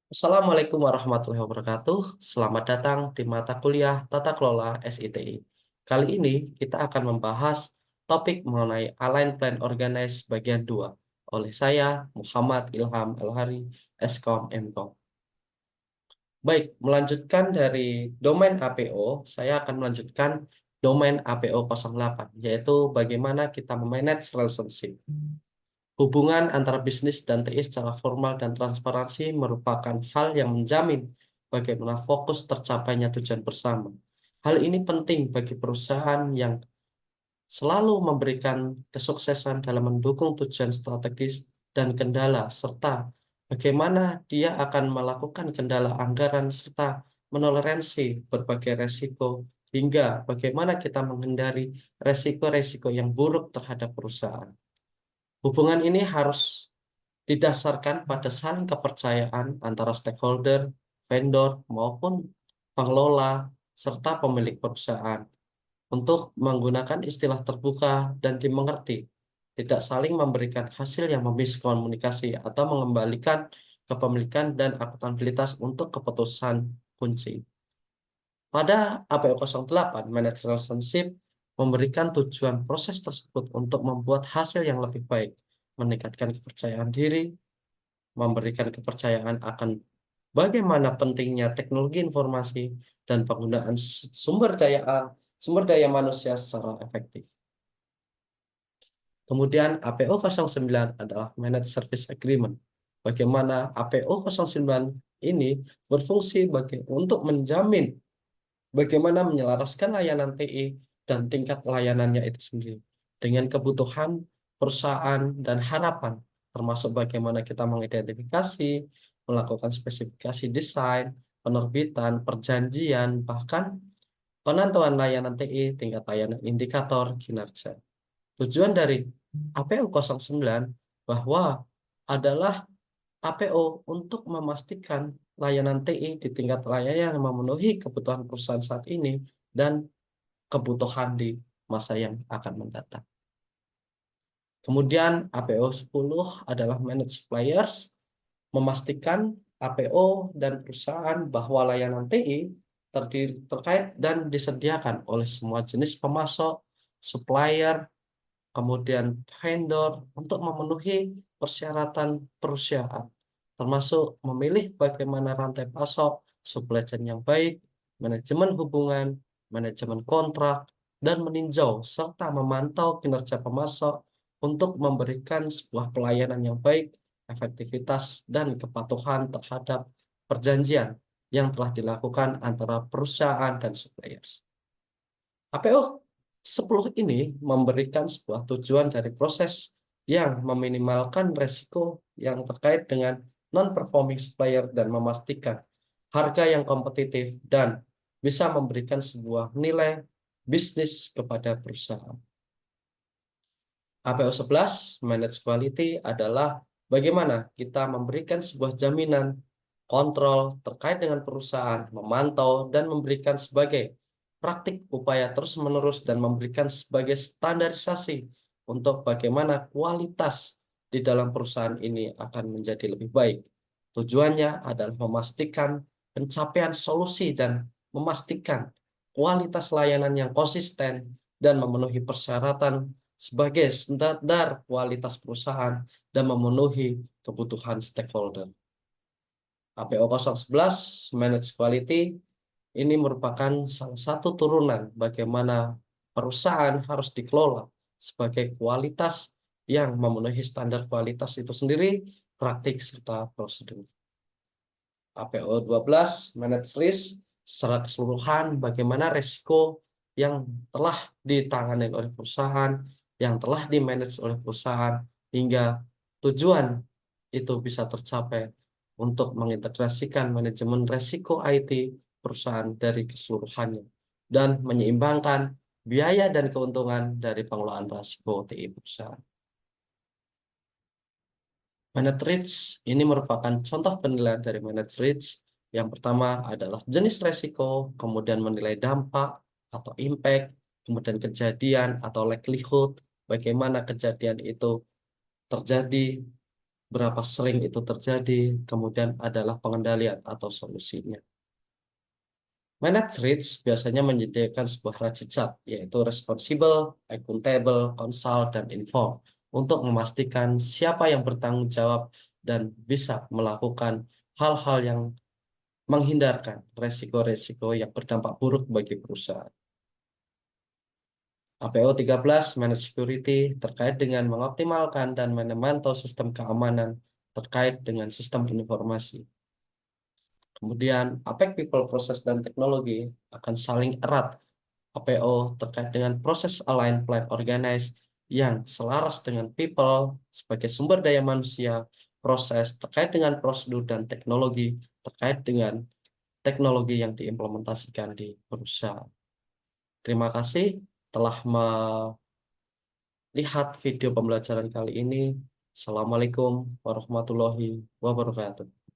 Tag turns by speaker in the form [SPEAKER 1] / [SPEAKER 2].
[SPEAKER 1] Assalamualaikum warahmatullahi wabarakatuh. Selamat datang di mata kuliah Tata Kelola SITI. Kali ini kita akan membahas topik mengenai Align Plan Organize bagian 2 oleh saya Muhammad Ilham Elhari, Eskom Mkom. Baik, melanjutkan dari domain APO, saya akan melanjutkan domain APO 08, yaitu bagaimana kita memanage relationship. Hubungan antara bisnis dan TI secara formal dan transparansi merupakan hal yang menjamin bagaimana fokus tercapainya tujuan bersama. Hal ini penting bagi perusahaan yang selalu memberikan kesuksesan dalam mendukung tujuan strategis dan kendala, serta bagaimana dia akan melakukan kendala anggaran serta menoleransi berbagai resiko hingga bagaimana kita menghindari resiko-resiko yang buruk terhadap perusahaan. Hubungan ini harus didasarkan pada saling kepercayaan antara stakeholder, vendor, maupun pengelola, serta pemilik perusahaan untuk menggunakan istilah terbuka dan dimengerti, tidak saling memberikan hasil yang miskomunikasi atau mengembalikan kepemilikan dan akuntabilitas untuk keputusan kunci. Pada APO 08, Managed Relationship memberikan tujuan proses tersebut untuk membuat hasil yang lebih baik, meningkatkan kepercayaan diri, memberikan kepercayaan akan bagaimana pentingnya teknologi informasi dan penggunaan sumber daya manusia secara efektif. Kemudian APO 09 adalah Managed Service Agreement. Bagaimana APO 09 ini berfungsi untuk menjamin bagaimana menyelaraskan layanan TI dan tingkat layanannya itu sendiri dengan kebutuhan perusahaan dan harapan, termasuk bagaimana kita mengidentifikasi, melakukan spesifikasi desain, penerbitan, perjanjian, bahkan penentuan layanan TI, tingkat layanan indikator kinerja. Tujuan dari APO 09 bahwa adalah APO untuk memastikan layanan TI di tingkat layanan yang memenuhi kebutuhan perusahaan saat ini dan kebutuhan di masa yang akan mendatang. Kemudian APO 10 adalah Managed Suppliers, memastikan APO dan perusahaan bahwa layanan TI terkait dan disediakan oleh semua jenis pemasok, supplier, kemudian vendor untuk memenuhi persyaratan perusahaan, termasuk memilih bagaimana rantai pasok, supply chain yang baik, manajemen hubungan, manajemen kontrak, dan meninjau serta memantau kinerja pemasok untuk memberikan sebuah pelayanan yang baik, efektivitas, dan kepatuhan terhadap perjanjian yang telah dilakukan antara perusahaan dan suppliers. APO 10 ini memberikan sebuah tujuan dari proses yang meminimalkan resiko yang terkait dengan non-performing supplier dan memastikan harga yang kompetitif dan bisa memberikan sebuah nilai bisnis kepada perusahaan. APO 11, Manage Quality, adalah bagaimana kita memberikan sebuah jaminan kontrol terkait dengan perusahaan, memantau dan memberikan sebagai praktik upaya terus-menerus dan memberikan sebagai standarisasi untuk bagaimana kualitas di dalam perusahaan ini akan menjadi lebih baik. Tujuannya adalah memastikan pencapaian solusi dan memastikan kualitas layanan yang konsisten dan memenuhi persyaratan sebagai standar kualitas perusahaan dan memenuhi kebutuhan stakeholder. APO 011 Manage Quality ini merupakan salah satu turunan bagaimana perusahaan harus dikelola sebagai kualitas yang memenuhi standar kualitas itu sendiri, praktik serta prosedur. APO 12 Manage Risk secara keseluruhan bagaimana resiko yang telah ditangani oleh perusahaan, yang telah di-manage oleh perusahaan hingga tujuan itu bisa tercapai untuk mengintegrasikan manajemen resiko IT perusahaan dari keseluruhannya dan menyeimbangkan biaya dan keuntungan dari pengelolaan risiko TI perusahaan. Managed Risk ini merupakan contoh penilaian dari Managed Risk. Yang pertama adalah jenis resiko, kemudian menilai dampak atau impact, kemudian kejadian atau likelihood, bagaimana kejadian itu terjadi, berapa sering itu terjadi, kemudian adalah pengendalian atau solusinya. Managed risks biasanya menyediakan sebuah rajizat, yaitu responsible, accountable, consult, dan inform, untuk memastikan siapa yang bertanggung jawab dan bisa melakukan hal-hal yang menghindarkan resiko-resiko yang berdampak buruk bagi perusahaan. APO 13 Managed Security terkait dengan mengoptimalkan dan memantau sistem keamanan terkait dengan sistem informasi. Kemudian, APEC People, Process, dan Teknologi akan saling erat. APO terkait dengan proses align plan organize yang selaras dengan people sebagai sumber daya manusia, proses terkait dengan prosedur dan teknologi terkait dengan teknologi yang diimplementasikan di perusahaan. Terima kasih telah melihat video pembelajaran kali ini. Assalamualaikum warahmatullahi wabarakatuh.